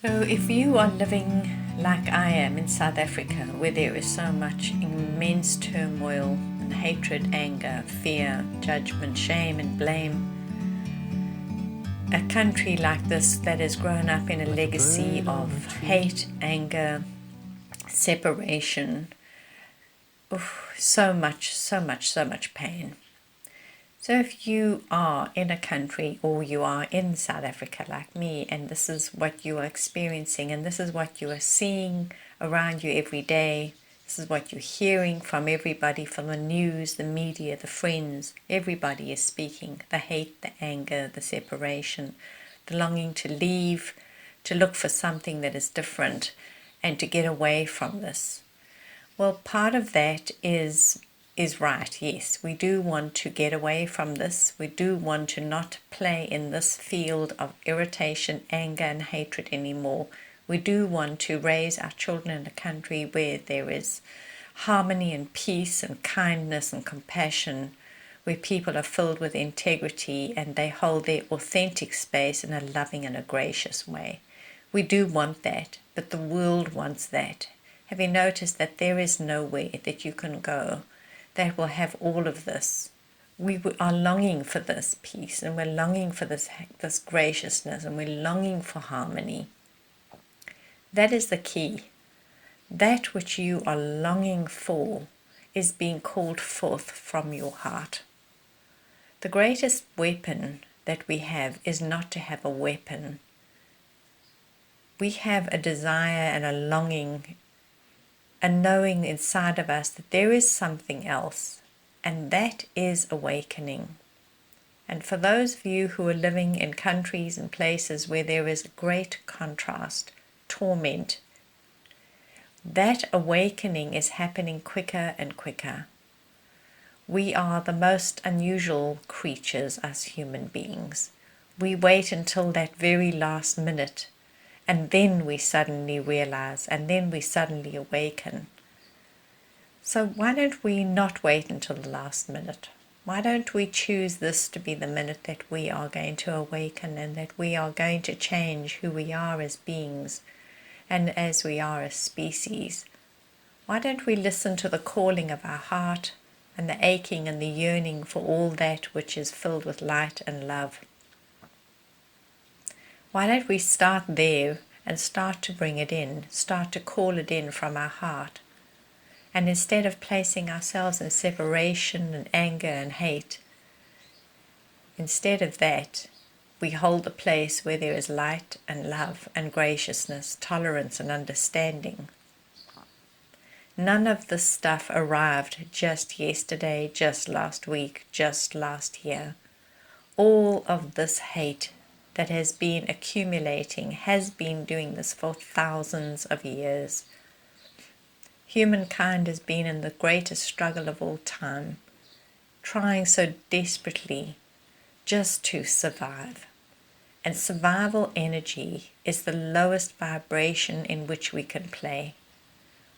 So, if you are living like I am in South Africa, where there is so much immense turmoil and hatred, anger, fear, judgment, shame, and blame, a country like this that has grown up in a legacy of hate, anger, separation, so much pain. So if you are in a country or you are in South Africa like me, and this is what you are experiencing and this is what you are seeing around you every day, this is what you're hearing from everybody, from the news, the media, the friends, everybody is speaking. The hate, the anger, the separation, the longing to leave, to look for something that is different and to get away from this. Well, part of that is right. Yes, we do want to get away from this. We do want to not play in this field of irritation, anger, and hatred anymore. We do want to raise our children in a country where there is harmony and peace and kindness and compassion, where people are filled with integrity and they hold their authentic space in a loving and a gracious way. We do want that, but the world wants that. Have you noticed that there is nowhere that you can go that will have all of this? We are longing for this peace, and we're longing for this graciousness, and we're longing for harmony. That is the key. That which you are longing for is being called forth from your heart. The greatest weapon that we have is not to have a weapon. We have a desire and a longing, a knowing inside of us that there is something else, and that is awakening. And for those of you who are living in countries and places where there is great contrast, torment, that awakening is happening quicker and quicker. We are the most unusual creatures as human beings. We wait until that very last minute, and then we suddenly realize, and then we suddenly awaken. So why don't we not wait until the last minute? Why don't we choose this to be the minute that we are going to awaken, and that we are going to change who we are as beings and as we are as species? Why don't we listen to the calling of our heart and the aching and the yearning for all that which is filled with light and love? Why don't we start there and start to bring it in, start to call it in from our heart? And instead of placing ourselves in separation and anger and hate, instead of that, we hold a place where there is light and love and graciousness, tolerance and understanding. None of this stuff arrived just yesterday, just last week, just last year. All of this hate that has been accumulating has been doing this for thousands of years. Humankind has been in the greatest struggle of all time, trying so desperately just to survive. And survival energy is the lowest vibration in which we can play.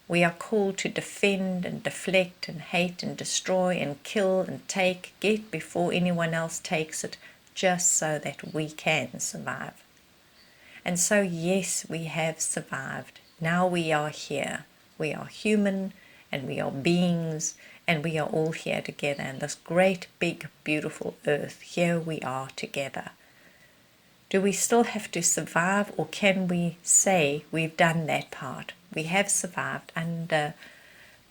We are called to defend and deflect and hate and destroy and kill and take, get before anyone else takes it, just so that we can survive. And so, yes, we have survived. Now we are here. We are human, and we are beings, and we are all here together in this great, big, beautiful earth. Here we are together. Do we still have to survive, or can we say we've done that part? We have survived under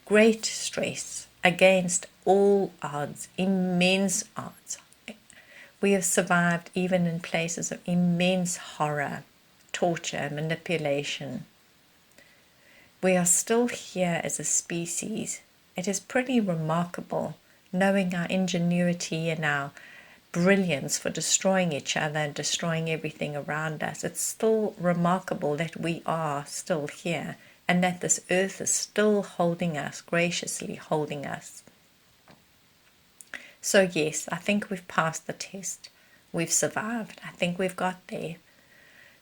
great stress, against all odds, immense odds. We have survived even in places of immense horror, torture, manipulation. We are still here as a species. It is pretty remarkable, knowing our ingenuity and our brilliance for destroying each other and destroying everything around us. It's still remarkable that we are still here, and that this earth is still holding us, graciously holding us. So yes, I think we've passed the test. We've survived. I think we've got there.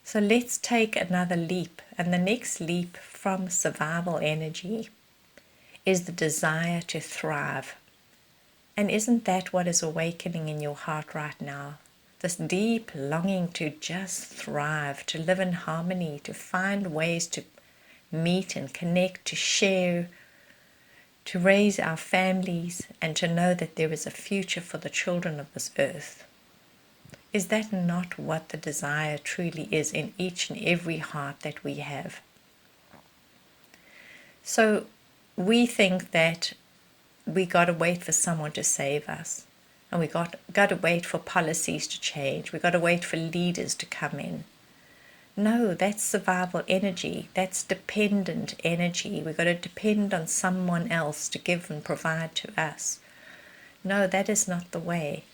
So let's take another leap. And the next leap from survival energy is the desire to thrive. And isn't that what is awakening in your heart right now? this deep longing to just thrive, to live in harmony, to find ways to meet and connect, to share, to raise our families, and to know that there is a future for the children of this earth. Is that not what the desire truly is in each and every heart that we have? So we think that we got to wait for someone to save us, and we got to wait for policies to change. We got to wait for leaders to come in. No, that's survival energy. That's dependent energy. We've got to depend on someone else to give and provide to us. No, that is not the way.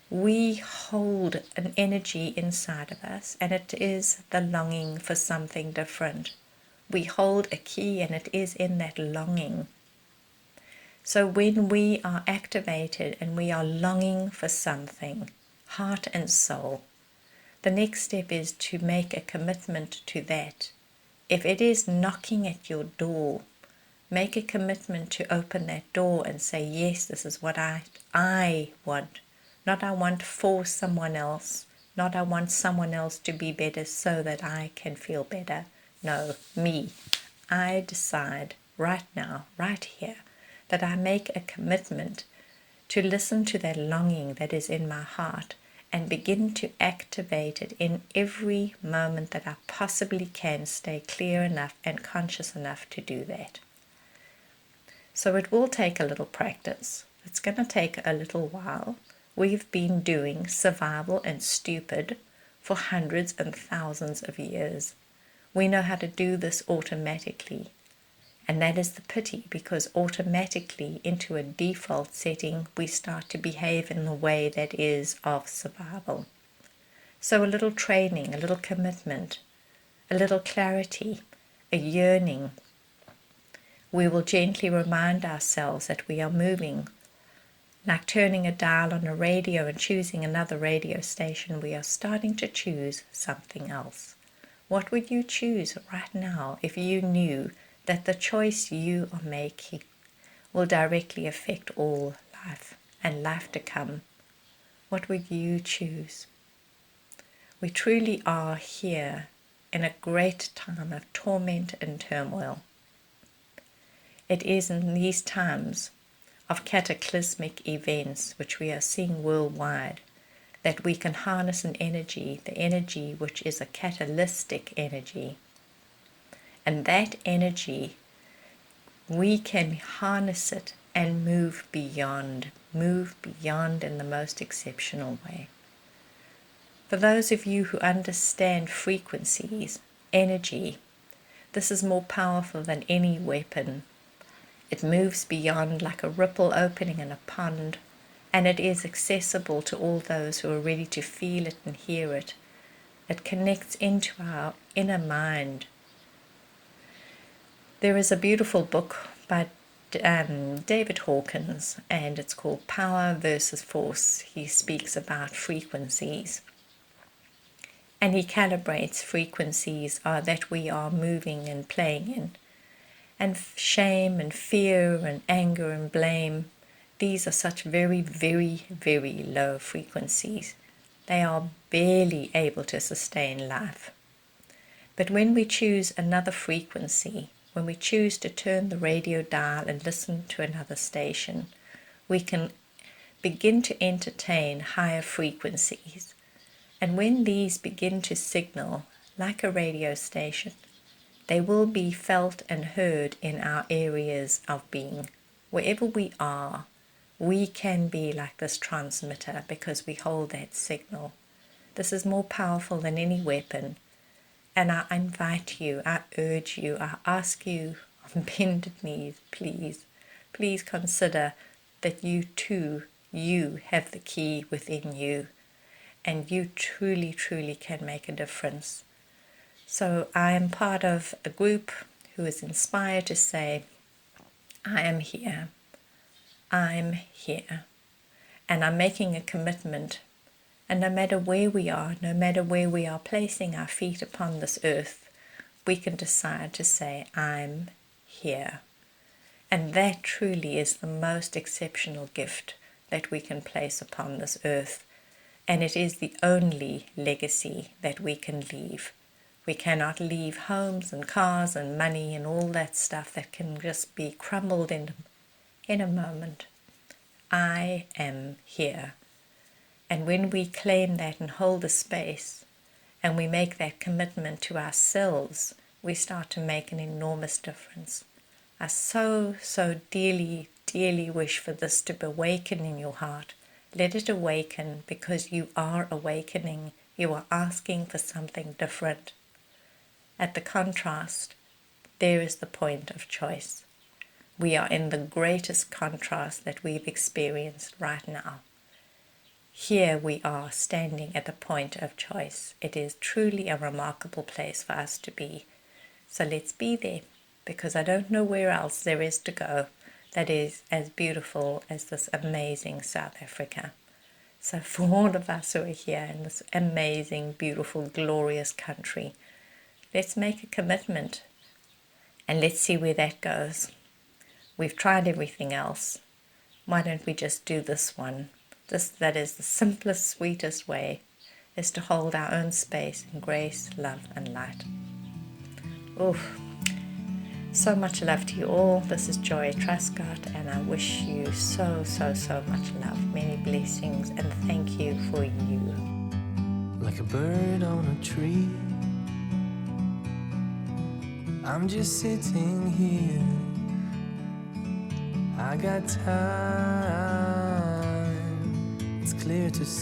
We hold an energy inside of us, and it is the longing for something different. We hold a key, and it is in that longing. So when we are activated and we are longing for something, heart and soul, the next step is to make a commitment to that. If it is knocking at your door, make a commitment to open that door and say, yes, this is what I want. Not I want for someone else. Not I want someone else to be better so that I can feel better. No, me. I decide right now, right here, that I make a commitment to listen to that longing that is in my heart and begin to activate it in every moment that I possibly can, stay clear enough and conscious enough to do that. So it will take a little practice. It's going to take a little while. We've been doing survival and stupid for hundreds and thousands of years. We know how to do this automatically. And that is the pity, because automatically into a default setting, we start to behave in the way that is of survival. So a little training, a little commitment, a little clarity, a yearning. We will gently remind ourselves that we are moving. Like turning a dial on a radio and choosing another radio station, we are starting to choose something else. What would you choose right now if you knew that the choice you are making will directly affect all life and life to come? What would you choose? We truly are here in a great time of torment and turmoil. It is in these times of cataclysmic events which we are seeing worldwide that we can harness an energy, the energy which is a catalytic energy. And that energy, we can harness it and move beyond in the most exceptional way. For those of you who understand frequencies, energy, this is more powerful than any weapon. It moves beyond like a ripple opening in a pond, and it is accessible to all those who are ready to feel it and hear it. It connects into our inner mind. There is a beautiful book by David Hawkins, and it's called Power versus Force. He speaks about frequencies, and he calibrates frequencies that we are moving and playing in. And shame and fear and anger and blame, these are such very, very, very low frequencies. They are barely able to sustain life. But when we choose another frequency, when we choose to turn the radio dial and listen to another station, we can begin to entertain higher frequencies. And when these begin to signal like a radio station, they will be felt and heard in our areas of being. Wherever we are, we can be like this transmitter because we hold that signal. This is more powerful than any weapon. And I invite you, I urge you, I ask you on bended knees, please consider that you too, you have the key within you, and you truly, truly can make a difference. So I am part of a group who is inspired to say, I am here, and I'm making a commitment. And no matter where we are placing our feet upon this earth, we can decide to say, I'm here. And that truly is the most exceptional gift that we can place upon this earth. And it is the only legacy that we can leave. We cannot leave homes and cars and money and all that stuff that can just be crumbled in a moment. I am here. And when we claim that and hold the space, and we make that commitment to ourselves, we start to make an enormous difference. I so, so dearly, dearly wish for this to awaken in your heart. Let it awaken, because you are awakening. You are asking for something different. At the contrast, there is the point of choice. We are in the greatest contrast that we've experienced right now. Here we are standing at the point of choice. It is truly a remarkable place for us to be. So let's be there, because I don't know where else there is to go that is as beautiful as this amazing South Africa. So for all of us who are here in this amazing, beautiful, glorious country, let's make a commitment and let's see where that goes. We've tried everything else. Why don't we just do this one? That is the simplest, sweetest way, is to hold our own space in grace, love, and light. Oof. So much love to you all. This is Joy Truscott, and I wish you so, so, so much love. Many blessings, and thank you for you. Like a bird on a tree, I'm just sitting here. I got time, it's clear to see.